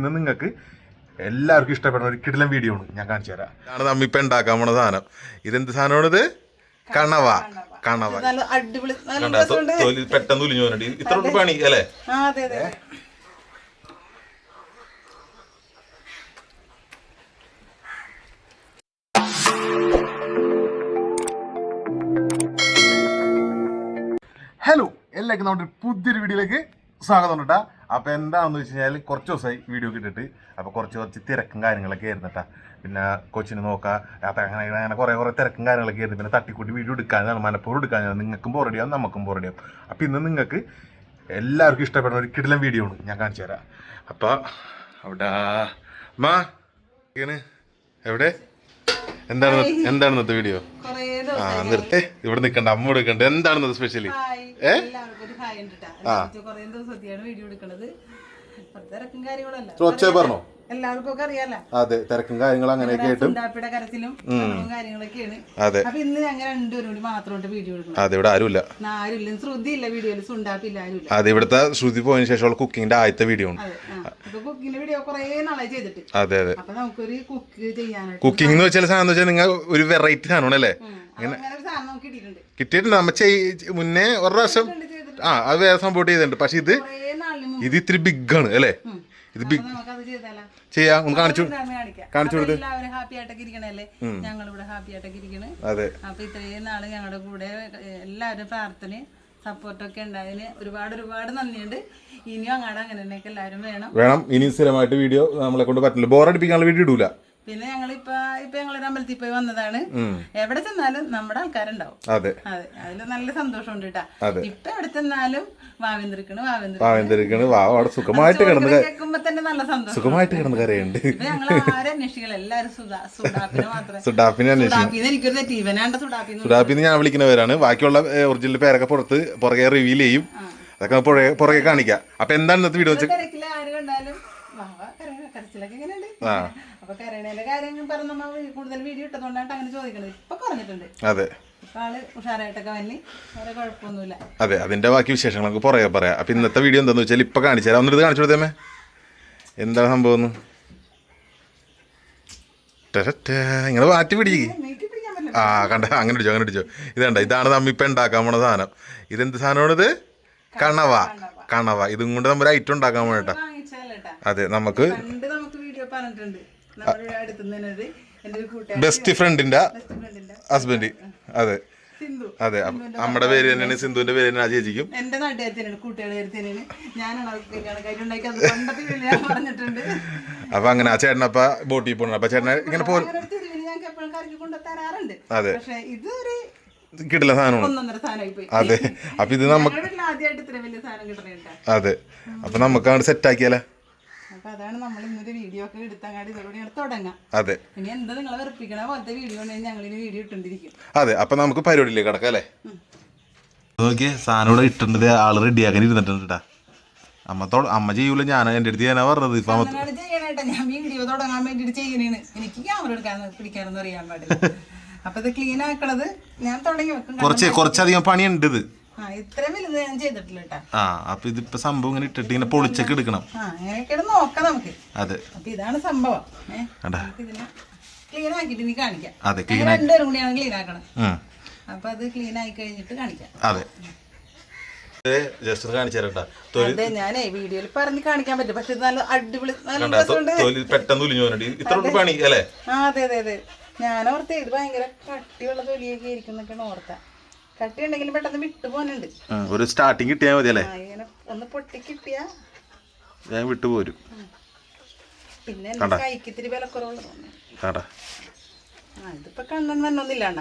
ഇന്ന് നിങ്ങൾക്ക് എല്ലാവർക്കും ഇഷ്ടപ്പെടുന്ന ഒരു കിടിലൻ വീഡിയോ ആണ് ഞാൻ കാണിച്ചു തരാം. ഇതാണ് നമ്മ ഇപ്പം ഉണ്ടാക്കാൻ പോണ സാധനം. ഇതെന്ത് സാധനമാണിത്? കണവ. കണവ പെട്ടെന്ന് ഉലിഞ്ഞു പോകണ്ട. ഇത്ര പണി അല്ലേ? ഹലോ, എല്ലാവർക്കും നമ്മുടെ പുതിയൊരു വീഡിയോയിലേക്ക് സ്വാഗതം കേട്ടാ. അപ്പോൾ എന്താണെന്ന് വെച്ച് കഴിഞ്ഞാൽ കുറച്ച് ദിവസമായി വീഡിയോ കിട്ടിയിട്ട് അപ്പോൾ കുറച്ച് തിരക്കും കാര്യങ്ങളൊക്കെ ആയിരുന്നു കേട്ടാ. പിന്നെ കൊച്ചിന് നോക്കാം അങ്ങനെ കുറേ തിരക്കും കാര്യങ്ങളൊക്കെ ആയിരുന്നു. പിന്നെ തട്ടിക്കൂട്ടി വീഡിയോ എടുക്കാനാണ്, മനപ്പൂർവ്വം എടുക്കാനാണ്. നിങ്ങൾക്കും ബോറടിയാവും, നമുക്കും ബോറടിയാവും. അപ്പോൾ ഇന്ന് നിങ്ങൾക്ക് എല്ലാവർക്കും ഇഷ്ടപ്പെടുന്ന ഒരു കിടിലൻ വീഡിയോ ആണ് ഞാൻ കാണിച്ചു തരാം. അപ്പോൾ അവിടെ എവിടെ എന്താണ് ഇന്നത്തെ വീഡിയോ? നിർത്തേ, ഇവിടെ നിൽക്കണ്ട, അമ്മ എടുക്കണ്ട. എന്താണ് സ്പെഷ്യലി? പറഞ്ഞോ. എല്ലാവർക്കും അറിയാലോ. അതെ, തിരക്കും കാര്യങ്ങളും അങ്ങനെയൊക്കെ ആയിട്ടും കാര്യങ്ങളൊക്കെയാണ്. അതെ, അപ്പൊ ഇന്ന് ഞങ്ങൾ രണ്ടുപേരും കൂടി മാത്രമായിട്ട് വീഡിയോ എടുക്കണം. അതെ, ഇവിടെ ആരുമില്ല, ശ്രുതിയില്ല വീഡിയോയിൽ, സുണ്ടാപ്പില്ല, ആരുമില്ല. അതെ, ഇവിടുത്തെ ശ്രുതി പോയതിനു ശേഷമുള്ള കുക്കിങ്ങിന്റെ ആദ്യത്തെ വീഡിയോ ആണ്. കുക്കിങ്ങിന്റെ വീഡിയോ കുറെ നാളായി ചെയ്തിട്ട്. അതെ അതെ, അപ്പൊ നമുക്കൊരു കുക്ക് ചെയ്യാനായിട്ട് കുക്കിംഗ് എന്ന് വെച്ചാൽ സാധനം വെച്ചാൽ നിങ്ങൾ ഒരു വെറൈറ്റി സാധനമാണ് അല്ലേ? കിട്ടിയിട്ടുണ്ട്. നമ്മ മുന്നേ ഒരു പ്രാവശ്യം അത് വേറെ സംഭവം ചെയ്തിട്ടുണ്ട്. പക്ഷെ ഇത് ഇത്തിരി ബിഗ് ആണ് അല്ലേ? ഇത് ബിഗ് ചെയ്യാം. ഒന്ന് കാണിച്ചു കൊടുത്ത്. ഹാപ്പി ആയിട്ടൊക്കെ ഇരിക്കണല്ലേ? ഞങ്ങളിവിടെ ഹാപ്പി ആയിട്ടൊക്കെ ഇരിക്കണ്. അതെ, അപ്പൊ ഇത്രയും നാള് ഞങ്ങളുടെ കൂടെ എല്ലാവരും പ്രാർത്ഥന സപ്പോർട്ടൊക്കെ ഉണ്ടായതിന് ഒരുപാട് നന്ദിയുണ്ട്. ഇനിയും അങ്ങനെ തന്നെയൊക്കെ എല്ലാവരും വേണം. ഇനി സ്ഥിരമായിട്ട് വീഡിയോ നമ്മളെ കൊണ്ട് പറ്റില്ല, ബോറടിപ്പിക്കാനുള്ള വീഡിയോ ഇടൂല. പിന്നെ ഞങ്ങളിപ്പോ ഞങ്ങളൊരു അമ്പലത്തിൽ പോയി വന്നതാണ്. എവിടെ ചെന്നാലും നമ്മുടെ ആൾക്കാരുണ്ടാവും. അതെ, അതില് നല്ല സന്തോഷമുണ്ട് കേട്ടാ. ഇപ്പൊ എവിടെ ചെന്നാലും വാവിന്തിരിക്കണ് അവിടെ സുഖമായിട്ട് കിടന്ന് കേൾക്കുമ്പോ തന്നെ നല്ല സന്തോഷം, സുഖമായിട്ട് കിടന്ന് കരയുണ്ട്. ഞങ്ങൾ ആരും അന്വേഷിക്കണം, എല്ലാരും സുഡാപ്പിനെ മാത്രം. സുഡാപ്പിനെ അന്വേഷിക്കും. എനിക്കൊരു തെറ്റീവനാണ്ട് സുഡാപ്പിന്ന് ഞാൻ വിളിക്കുന്നവരാണ്. ബാക്കിയുള്ള ഒറിജിനൽ പേരൊക്കെ പുറകെ റിവീൽ ചെയ്യും. അതൊക്കെ പുറകെ കാണിക്കാം. അപ്പൊ എന്താണ് ഇന്നത്തെ വീഡിയോ വെച്ചാൽ ആര് കണ്ടാലും കരച്ചിലൊക്കെ എങ്ങനെയുണ്ട്? അപ്പൊ കരയണേന്റെ കാര്യം പറഞ്ഞ കൂടുതൽ വീഡിയോ ഇട്ടതുകൊണ്ടാണ് അങ്ങനെ ചോദിക്കണത്. ഇപ്പൊ പറഞ്ഞിട്ടുണ്ട്. അതെ, ആള് ഉഷാറായിട്ടൊക്കെ വന്നി, വേറെ കുഴപ്പമൊന്നുമില്ല. അതെ, അതിന്റെ ബാക്കി വിശേഷങ്ങളൊക്കെ പുറകെ പറയാം. അപ്പൊ ഇന്നത്തെ വീഡിയോ എന്താന്ന് വെച്ചാൽ ഇപ്പൊ കാണിച്ചു തരാം. ഒന്നിട്ട് കാണിച്ചു കൊടുത്തേമേ, എന്താണ് സംഭവം? നിങ്ങള് മാറ്റി പിടിക്ക്. കണ്ട, അങ്ങനെ പിടിച്ചോ. ഇതാണ് നമ്മ ഇപ്പൊ ഉണ്ടാക്കാൻ പോണ സാധനം. ഇതെന്ത് സാധനമാണിത്? കണവ. ഇതും കൊണ്ട് നമ്മൾ ഐറ്റം ഉണ്ടാക്കാൻ പോണേട്ടാ. അതെ, നമുക്ക് ബെസ്റ്റ് ഫ്രണ്ടിന്റെ ഹസ്ബൻഡ്. അതെ അതെ, നമ്മുടെ പേര് തന്നെയാണ്, സിന്ധുവിന്റെ പേര് തന്നെ. ആ ചേച്ചിക്കും എന്റെ നാട്ടുകാരിയാണ്, കൂട്ടുകാരിയാണ്. പറഞ്ഞിട്ടുണ്ട്. അപ്പൊ അങ്ങനെ ആ ചേട്ടൻ അപ്പൊ ബോട്ടിൽ പോകണം. അപ്പൊ ചേട്ടനെ ഇങ്ങനെ പോകും. അതെ, കിട്ടില്ല സാധനമാണ്. അതെ, അപ്പൊ ഇത് നമുക്ക് അതെ, അപ്പൊ നമുക്ക് അങ്ങോട്ട് സെറ്റ് ആക്കിയാലേ. അപ്പൊ അതാണ് നമ്മൾ ഇന്നൊരു വീഡിയോ ഒക്കെ എടുത്തങ്ങാടി ഇതോടെയാണ് തുടങ്ങാം. അതെ, ഇനി എന്താ നിങ്ങളെ വെറുപ്പിക്കണ പോലത്തെ വീഡിയോ ഞങ്ങളിന് വീഡിയോ ഇട്ടിരിക്കും. അതെ, അപ്പൊ നമുക്ക് പരിപാടിയിലേക്ക് കിടക്കാം അല്ലേ? നോക്കിയേ, സാധനം ഇവിടെ ഇട്ടിട്ടുണ്ട്. ആള് റെഡിയാക്കാൻ ഇരുന്നിട്ടുണ്ട്. അമ്മ ചെയ്യൂല, ഞാൻ എന്റെ അടുത്ത് ചെയ്യാനാ പറഞ്ഞത്. ഇപ്പൊ ചെയ്യണേട്ടാ, ഞാൻ വീഡിയോ തുടങ്ങാൻ വേണ്ടിട്ട് ചെയ്യണേണ്. എനിക്ക് ക്യാമറ പിടിക്കാനൊന്നും അറിയാൻ പാടില്ല. അപ്പൊ ഇത് ക്ലീൻ ആക്കണത് ഞാൻ തുടങ്ങി വെക്കും. കുറച്ചധികം പണിയുണ്ട് ഇത്. ഇത്രയും വലുത് ഞാൻ ചെയ്തിട്ടില്ല കേട്ടാ. അപ്പൊ ഇതിപ്പോ സംഭവം ഇങ്ങനെ ഇട്ടിട്ട് ഇങ്ങനെ പൊളിച്ചൊക്കെ എടുക്കണം. അങ്ങനെയൊക്കെ നോക്കാം നമുക്ക്. അതെ, അപ്പൊ ഇതാണ് സംഭവം. ഇതിനെ ക്ലീൻ ആക്കിട്ട് നീ കാണിക്കാം. അതെ, രണ്ടുപേരും കൂടിയാണ് ക്ലീൻ ആക്കണം. അപ്പൊ അത് ക്ലീൻ ആയി കഴിഞ്ഞിട്ട് കാണിക്കാം. അതെ, ജസ്റ്റ് കാണിച്ചു തരട്ടാ. അതെ, ഞാനേ വീഡിയോയിൽ പറഞ്ഞ് കാണിക്കാൻ പറ്റും. പക്ഷെ നല്ല അടിപൊളി പെട്ടെന്ന് ഉലിഞ്ഞു പോകണ്ട. ഇത്ര പണി അല്ലേ? അതെ അതെ അതെ, ഞാൻ ഓർത്തേ ഇത് ഭയങ്കര കട്ടിയുള്ള തൊലിയൊക്കെ ആയിരിക്കും എന്നൊക്കെയാണ് ഓർത്ത. കട്ടി ഉണ്ടെങ്കിലും പെട്ടെന്ന് വിട്ടു പോകാനുണ്ട്. ഒരു സ്റ്റാർട്ടിങ് കിട്ടിയാൽ മതി അല്ലേ? ഇങ്ങനെ ഒന്ന് പൊട്ടി കിട്ടിയാ ഞാൻ വിട്ടുപോരും. പിന്നെ കൈക്ക് ഇത്തിരി വിലക്കുറവുള്ള ഇതിപ്പോ കണ്ണൻ വന്നൊന്നില്ലാണ്ട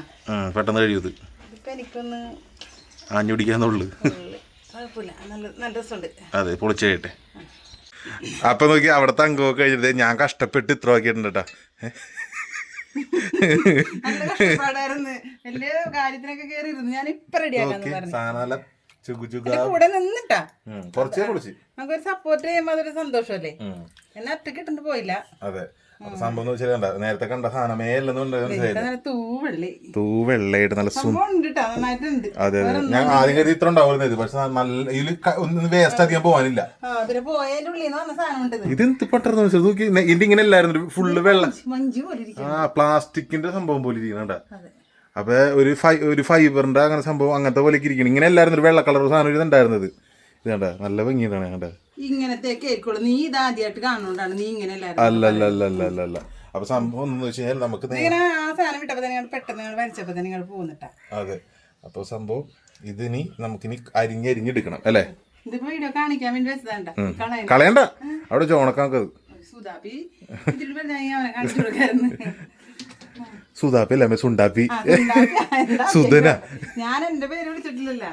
പെട്ടെന്ന് കഴിയൂത്. ഇതിപ്പോ എനിക്കൊന്ന് ആഞ്ഞു പിടിക്കാന്നുള്ളു. കുഴപ്പമില്ല, നല്ല രസമുണ്ട്. അതെ, പൊളിച്ചു കഴിയട്ടെ. അപ്പൊ നോക്കി അവിടത്തെ അംഗമൊക്കെ കഴിഞ്ഞിട്ട് ഞാൻ കഷ്ടപ്പെട്ട് ഇത്ര ആക്കിയിട്ടുണ്ട് കേട്ടാ. നല്ല കഷ്ടപ്പാടായിരുന്നു. വലിയ കാര്യത്തിനൊക്കെ കയറി ഇരുന്നു. ഞാൻ ഇപ്പൊ റെഡിയാക്കാന്ന് പറഞ്ഞു കൂടെ നിന്നിട്ടാ. നമുക്കൊരു സപ്പോർട്ട് ചെയ്യുമ്പോ അതൊരു സന്തോഷമല്ലേ? എന്നെ ഒറ്റ കിട്ടുന്നു പോയില്ല. അതെ, അപ്പൊ സംഭവം എന്ന് വെച്ചാൽ കണ്ട നേരത്തെ കണ്ട സാധനമേ അല്ലെന്ന് തൂവെള്ളയായിട്ട് നല്ല നന്നായിട്ടുണ്ട്. അതെ അതെ ഞാൻ ആദ്യം കരുതി ഇത്ര ഉണ്ടാവുന്നത്, പക്ഷെ നല്ല ഇതിൽ ഒന്നും വേസ്റ്റ് അധികം പോകാനില്ല. ഇത് എന്ത് പെട്ടെന്ന് വെച്ചാൽ നോക്കി ഇതിന്റെ ഇങ്ങനെ അല്ലായിരുന്നു, ഫുള്ള് വെള്ളം പ്ലാസ്റ്റിക്കിന്റെ സംഭവം പോലെ ഇരിക്കണ. അപ്പൊ ഒരു ഫൈബറിന്റെ അങ്ങനെ സംഭവം അങ്ങനത്തെ പോലെ ഇരിക്കണം. ഇങ്ങനെ അല്ലായിരുന്നു ഒരു വെള്ള കളർ സാധനം ഇതുണ്ടായിരുന്നത്. ഇത് കണ്ട നല്ല ഭംഗിയാണ് കണ്ട. നീ ഇതാദ്യമായിട്ട് കാണുന്നോണ്ടാണ് നീ ഇങ്ങനെ അല്ല. അപ്പൊ സംഭവം എന്ന് വെച്ച് കഴിഞ്ഞാൽ നമുക്ക് പെട്ടെന്ന് വലിച്ചപ്പോ നിങ്ങൾ പോന്നിട്ടാ. അതെ. അപ്പൊ സംഭവം ഇതിനി നമുക്കിനി അരിഞ്ഞെടുക്കണം അല്ലേ? ഇതിപ്പോ വീഡിയോ കാണിക്കാൻ വേണ്ടി വെച്ചതാണ്ട, കളയണ്ട, അവിടെ ചോണക്കാക്കത് സുധാപി കാണിച്ചു കൊടുക്കായിരുന്നു. സുധാപ്പി അല്ലേ സുണ്ടാപ്പി, സുധന. ഞാൻ എന്റെ പേര് വിളിച്ചിട്ടില്ലല്ലോ.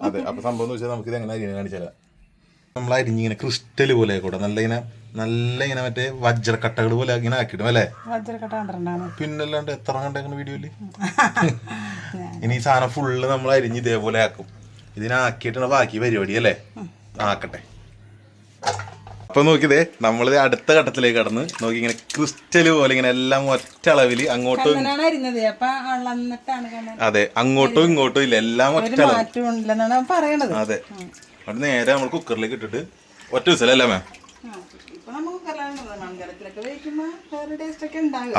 അതെ. അപ്പൊ സംഭവം എന്ന് വെച്ചാൽ നമുക്ക് ഇത് എങ്ങനെ അരിഞ്ഞ് കാണിച്ചാൽ നമ്മൾ അരിഞ്ഞിങ്ങനെ ക്രിസ്റ്റൽ പോലെ ആയിക്കോട്ടെ, നല്ല ഇങ്ങനെ മറ്റേ വജ്രക്കട്ടകൾ പോലെ ഇങ്ങനെ ആക്കിയിടും അല്ലേ? പിന്നല്ലാണ്ട് എത്ര കണ്ടേക്കുന്ന വീഡിയോയില്. ഇനി ഈ സാധനം ഫുള്ള് നമ്മൾ അരിഞ്ഞ് ഇതേപോലെ ആക്കും. ഇതിനാക്കിയിട്ടാണ് ബാക്കി പരിപാടി അല്ലേ? ആക്കട്ടെ. അപ്പൊ നോക്കിയതേ നമ്മൾ അടുത്ത ഘട്ടത്തിലേക്ക് കടന്ന് നോക്കി, ഇങ്ങനെ ക്രിസ്റ്റല് പോലെ ഇങ്ങനെ എല്ലാം ഒറ്റ അളവില് അങ്ങോട്ടും, അതെ അങ്ങോട്ടും ഇങ്ങോട്ടും ഇല്ല, എല്ലാം ഒറ്റ അളവ്. അതെ. അവിടെ നേരെ നമ്മൾ കുക്കറിലേക്ക് ഇട്ടിട്ട് ഒറ്റ വിസിലല്ലേ മാം?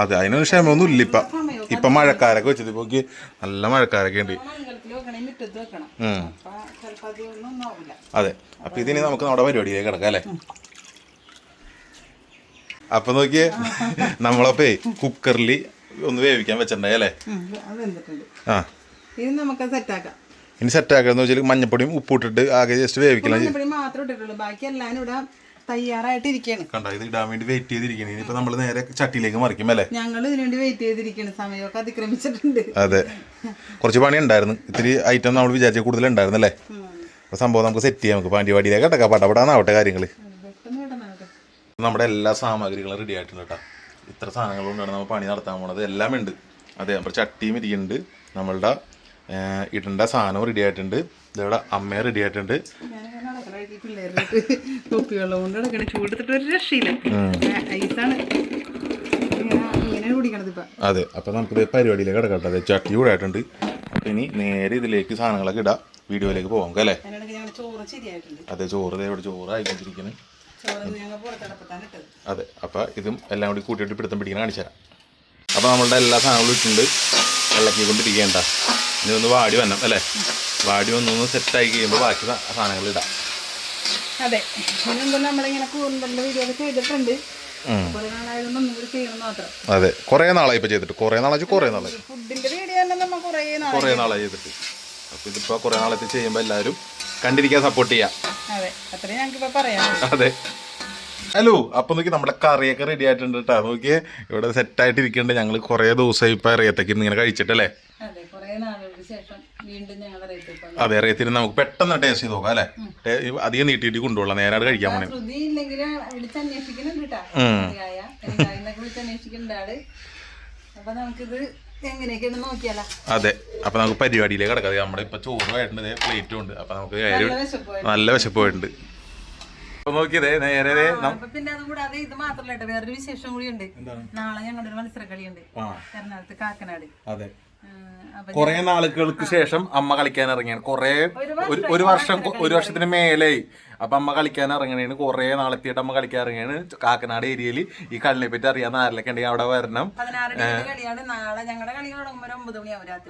അതെ. അതിനൊരു ക്ഷമയൊന്നും ഇല്ല ഇപ്പൊ മഴക്കാരൊക്കെ വെച്ചത്. ഇപ്പൊ നല്ല മഴക്കാരൊക്കെ ഉണ്ട്. അതെ. അപ്പൊ ഇതിന് നമുക്ക് നമ്മുടെ പരിപാടിയിലേക്ക് കിടക്കാം അല്ലേ? അപ്പൊ നോക്കിയേ നമ്മളപ്പേ കുക്കറിൽ ഒന്ന് വേവിക്കാൻ വെച്ചിട്ടുണ്ടായി അല്ലേ? ആ ഇനി സെറ്റാക്കാന്ന് വെച്ചാൽ മഞ്ഞപ്പൊടിയും ഉപ്പിട്ടിട്ട് ആകെ ജസ്റ്റ് വേവിക്കണം. കണ്ടോ, ഇത് ഇടാൻ വേണ്ടി വെയിറ്റ് ചെയ്തിരിക്കണം. ഇനിയിപ്പോ നമ്മള് നേരെ ചട്ടിയിലേക്ക് മറിക്കും അല്ലേ? ഞങ്ങൾ ഇതിനുവേണ്ടി വെയിറ്റ് ചെയ്തിരിക്കണം, സമയമൊക്കെ അതിക്രമിച്ചിട്ടുണ്ട്. അതെ. കുറച്ച് പണി ഉണ്ടായിരുന്നു, ഇത്തിരി ഐറ്റം നമ്മൾ വിചാരിച്ച കൂടുതൽ ഉണ്ടായിരുന്നു അല്ലേ? അപ്പൊ സംഭവം നമുക്ക് സെറ്റ് ചെയ്യാം. നമുക്ക് പാണ്ടിവാടിയിലേക്ക് കിടക്കാം, പടപടാന്നാവട്ടെ കാര്യങ്ങള്. നമ്മുടെ എല്ലാ സാമഗ്രികളും റെഡി ആയിട്ടുണ്ട് കേട്ടോ. ഇത്ര സാധനങ്ങൾ കൊണ്ടാണ് നമ്മൾ പണി നടത്താൻ പോണത്. എല്ലാം ഉണ്ട്. അതെ. അപ്പോൾ ചട്ടിയും ഇരിക്കുന്നുണ്ട്, നമ്മളുടെ ഇടേണ്ട സാധനവും റെഡി ആയിട്ടുണ്ട്. ഇതവിടെ അമ്മയെ റെഡി ആയിട്ടുണ്ട്. അതെ. അപ്പൊ നമുക്കിത് പരിപാടിയിലേക്ക് കിടക്കട്ടെ. അതെ, ചട്ടി ചൂടായിട്ടുണ്ട്. അപ്പൊ ഇനി നേരെ ഇതിലേക്ക് സാധനങ്ങളൊക്കെ ഇടാം, വീഡിയോയിലേക്ക് പോകാം അല്ലേ? അതെ. ഇവിടെ ചോറ് ആയിക്കൊണ്ടിരിക്കുന്നത്. അതെ. അപ്പൊ ഇതും എല്ലാം കൂടി കൂട്ടിയിട്ട് പിടുത്തം പിടിക്കാൻ കാണിച്ചു തരാം. അപ്പൊ നമ്മളുടെ എല്ലാ സാധനങ്ങളും ഇട്ടുണ്ട്, ഇളക്കിക്കൊണ്ടിരിക്കേണ്ട. ഇനി ഒന്ന് വാടി വരണം അല്ലേ? വാടി വന്നൊന്ന് സെറ്റായി കഴിയുമ്പോൾ ബാക്കി സാധനങ്ങൾ ഇടാം. അതെ. നമ്മളിങ്ങനെ കൂന്തലിന്റെ വീഡിയോ ഒക്കെ ചെയ്തിട്ടുണ്ട്. അതെ. കുറെ നാളായി ഇപ്പൊ ചെയ്തിട്ട്, കുറെ നാളായി ഫുഡിന്റെ വീഡിയോ കുറെ നാളായി ചെയ്തിട്ട്. അപ്പൊ ഇതിപ്പോ കുറെ നാളത്തെ ചെയ്യുമ്പോ എല്ലാവരും കണ്ടിരിക്കാൻ സപ്പോർട്ട് ചെയ്യാം. അതെ. ഹലോ. അപ്പൊ നോക്കി നമ്മുടെ കറിയൊക്കെ റെഡി ആയിട്ടുണ്ട് കേട്ടോ. നോക്കിയേ ഇവിടെ സെറ്റ് ആയിട്ട് ഇരിക്കുന്നുണ്ട്. ഞങ്ങൾ കുറെ ദിവസമായി ഇപ്പൊ അറിയത്തേക്ക് ഇങ്ങനെ കഴിച്ചിട്ടല്ലേ? അതെ. അറിയത്തിന് നമുക്ക് പെട്ടെന്ന് ടേസ്റ്റ് ചെയ്ത് നോക്കാം അല്ലെ? അധികം നീട്ടിയിട്ട് കൊണ്ടുപോകാം, നേരായിട്ട് കഴിക്കാൻ പോണേ. അതെ. അപ്പൊ നമുക്ക് പരിപാടിയിലേക്ക് കിടക്കാം. നമ്മുടെ ഇപ്പൊ ചോറ് ആയിട്ടുണ്ട്, പ്ലേറ്റും ഉണ്ട്. അപ്പൊ നമുക്ക് നല്ല വിശപ്പ് പോയിട്ടുണ്ട്. അപ്പൊ നോക്കിയതേ നേരെ പിന്നെ അതുകൂടാതെ ഇത് മാത്രല്ല, വേറൊരു വിശേഷം കൂടി ഉണ്ട്. നാളെ ഞങ്ങളുടെ ഒരു മത്സരക്കളിയുണ്ട് എറണാകുളത്ത്, കാക്കനാട്. അതെ. കുറെ നാളുകൾക്ക് ശേഷം അമ്മ കളിക്കാൻ ഇറങ്ങിയാണ്. ഒരു വർഷത്തിന് മേലെയായി. അപ്പൊ അമ്മ കളിക്കാൻ ഇറങ്ങണേന് കുറെ നാളെത്തിയിട്ട് അമ്മ കളിക്കാൻ ഇറങ്ങിയാണ്. കാക്കനാട് ഏരിയയിൽ ഈ കളിനെ പറ്റി അറിയാവുന്ന ആരിലൊക്കെ ഉണ്ടെങ്കിൽ അവിടെ വരണം.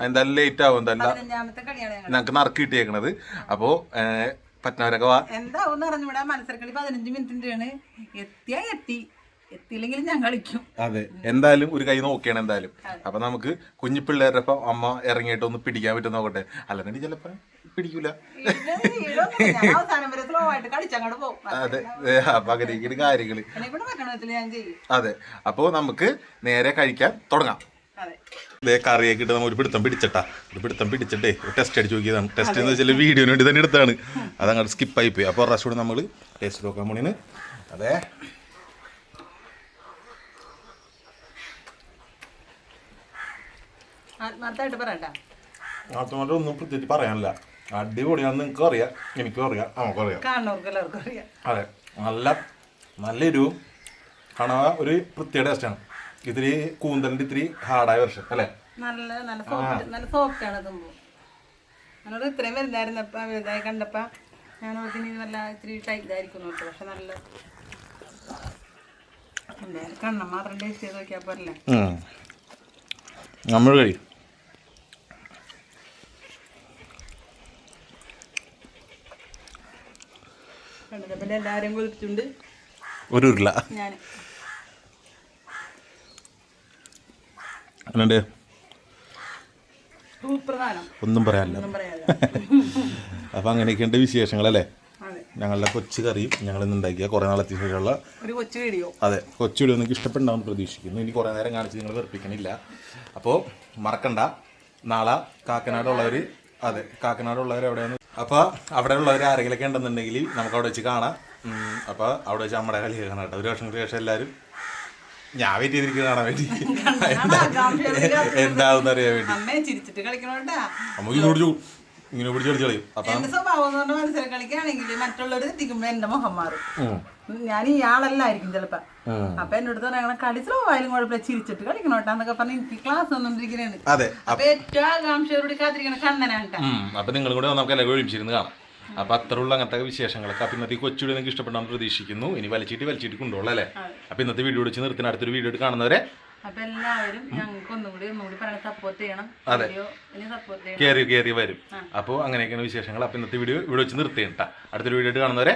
എന്തായാലും ലേറ്റ് ആവും. എന്തായാലും ഞങ്ങക്ക് നറുക്ക് കിട്ടിയേക്കണത്. അപ്പോ പറ്റുന്നവരൊക്കെ വാ. എന്താവും അറിഞ്ഞൂടാ. മത്സരക്കളി 15 മിനിറ്റിന്റെയാണ്. എത്തിയില്ലെങ്കിലും ഞാൻ കളിക്കും. അതെ. എന്തായാലും ഒരു കൈ നോക്കിയാണ് എന്തായാലും. അപ്പൊ നമുക്ക് കുഞ്ഞു പിള്ളേരുടെ ഒപ്പം അമ്മ ഇറങ്ങിയിട്ട് ഒന്ന് പിടിക്കാൻ പറ്റും നോക്കട്ടെ. അല്ലെങ്കിൽ ചിലപ്പോ പിടിക്കൂല. അതെ. അപ്പൊ അങ്ങനെയൊക്കെയാണ് കാര്യങ്ങള്. അതെ. അപ്പൊ നമുക്ക് നേരെ കഴിക്കാൻ തുടങ്ങാം. കറിയൊക്കെ ഇട്ട് നമ്മൾ ഒരു പിടുത്തം പിടിച്ചിട്ടാ. ഒരു പിടുത്തം പിടിച്ചിട്ടേ ടെസ്റ്റ് അടിച്ച് നോക്കിയതാണ്. ടെസ്റ്റ് എന്ന് വെച്ചാൽ വീഡിയോന് വേണ്ടി തന്നെ എടുത്താണ്. അതങ്ങോട്ട് സ്കിപ്പായി പോയി. അപ്പോൾ പ്രാവശ്യം കൂടെ നമ്മൾ ടേസ്റ്റ് നോക്കാൻ പോണേന്. അതെ. ആത്മാർത്ഥമായിട്ട് ഒന്നും പ്രത്യേകിച്ച് പറയാനില്ല. അടിപൊളിയാണെന്ന് നിങ്ങൾക്കും അറിയാം, എനിക്കും അറിയാം, നമുക്കും അറിയാം. അതെ. നല്ല എരിവും കണവ ഒരു പ്രത്യേക ടേസ്റ്റാണ്. ഇത്തിരി കൂന്തലിന്റെ ഇത്തിരി ഹാർഡായ വെർഷൻ അല്ലേ? നല്ല സോഫ്റ്റ് ആണ് സംഭവം. എന്നോട് ഇത്രയും വലുതായിരുന്നപ്പോ വലുതായി കണ്ടപ്പോ ഞാൻ ഓർത്തിന് നല്ല ഇത്തിരി ടൈറ്റ് ആയിരിക്കും കേട്ടോ. പക്ഷെ നല്ല കണ്ണം മാത്രം ടേസ്റ്റ് ചെയ്ത് നോക്കിയാൽ പോരല്ലേ. നമ്മൾ കഴിയും. കണ്ടപ്പോ എല്ലാവരെയും കൊതിപ്പിച്ചുണ്ട് ഒരു ഉരുള ഞാൻ. എന്നുണ്ട് സൂപ്രധാനം ഒന്നും പറയാനില്ല. ഒന്നും പറയാതെ. അപ്പം അങ്ങനെയൊക്കെയുണ്ട് വിശേഷങ്ങളല്ലേ. അതെ, ഞങ്ങളുടെ കൊച്ചു കറിയും ഞങ്ങൾ ഇന്ന് ഉണ്ടാക്കിയ കുറേ നാളെത്തിയ ശേഷമുള്ള ഒരു കൊച്ചു വീഡിയോ. അതെ, കൊച്ചു വീഡിയോ നിങ്ങൾക്ക് ഇഷ്ടപ്പെട്ടുണ്ടാവും പ്രതീക്ഷിക്കുന്നു. ഇനി കുറേ നേരം കാണിച്ച് നിങ്ങൾ വെറുപ്പിക്കണില്ല. അപ്പോൾ മറക്കണ്ട, നാളെ കാക്കനാടുള്ളവർ, അതെ കാക്കനാടുള്ളവർ എവിടെയാണ്, അപ്പോൾ അവിടെ ഉള്ളവർ ആരെങ്കിലൊക്കെ ഉണ്ടെന്നുണ്ടെങ്കിൽ നമുക്ക് അവിടെ വെച്ച് കാണാം. അപ്പോൾ അവിടെ വെച്ച് നമ്മുടെ കളി കാണാം കേട്ടോ. ഒരു വർഷങ്ങൾക്ക് ശേഷം എല്ലാവരും ഞാൻ വെയിറ്റ് ചെയ്തിരിക്കുന്നത് കാണാൻ വേണ്ടി, എന്താണെന്ന് അറിയാൻ വേണ്ടി. അമ്മയെ ചിരിച്ചിട്ട് കളിക്കണോട്ടാ. നമുക്ക് ഇങ്ങനെ പിടിച്ച് കളിച്ച് കളയും. അപ്പം എന്റെ സ്വഭാവം എന്ന് പറഞ്ഞാൽ മനസ്സിലാക്കി കളിക്കുകയാണെങ്കിൽ മറ്റുള്ളവർ എത്തിക്കുമ്പോ എന്റെ മുഖം മാറും. ഞാൻ ഇയാളല്ലായിരിക്കും ചിലപ്പോ. അപ്പൊ എന്റെ അടുത്ത് പറയാ കളി സ്വഭാവം കുഴപ്പമില്ല, ചിരിച്ചിട്ട് കളിക്കണോട്ടാന്നൊക്കെ പറഞ്ഞ് എനിക്ക് ക്ലാസ് വന്നോണ്ടിരിക്കുന്നതാണ്. അതെ, അപ്പൊ ഏറ്റവും ആകാംക്ഷയോട് കാത്തിരിക്കണ കണ്ണനാണ്. അപ്പൊ നിങ്ങളും കൂടെ നമുക്ക് എല്ലാവരും ഒരുമിച്ചിരുന്ന് കാണാം. അപ്പൊ അത്തരമുള്ള അങ്ങനത്തെ വിശേഷങ്ങളൊക്കെ. അപ്പൊ ഇന്നത്തെ കൊച്ചുകൂടി നിങ്ങൾക്ക് ഇഷ്ടപ്പെടാൻ പ്രതീക്ഷിക്കുന്നു. ഇനി വലിച്ചിട്ട് കൊണ്ടുപോകണം അല്ലേ. അപ്പൊ ഇന്നത്തെ വീഡിയോ വെച്ച് നിർത്തുന്ന അടുത്തൊരു വീഡിയോ കാണുന്നവരെ അപ്പൊ എല്ലാവരും ഞങ്ങൾക്ക് ഒന്നുകൂടി പറഞ്ഞ സപ്പോർട്ട് ചെയ്യണം. അതെ, സപ്പോർട്ട് ചെയ്യണം. കയറി വരും. അപ്പോൾ അങ്ങനെയൊക്കെയാണ് വിശേഷങ്ങൾ. അപ്പൊ ഇന്നത്തെ വീഡിയോ ഇവിടെ വെച്ച് നിർത്തിയിട്ടാ. അടുത്തൊരു വീഡിയോ കാണുന്നവരെ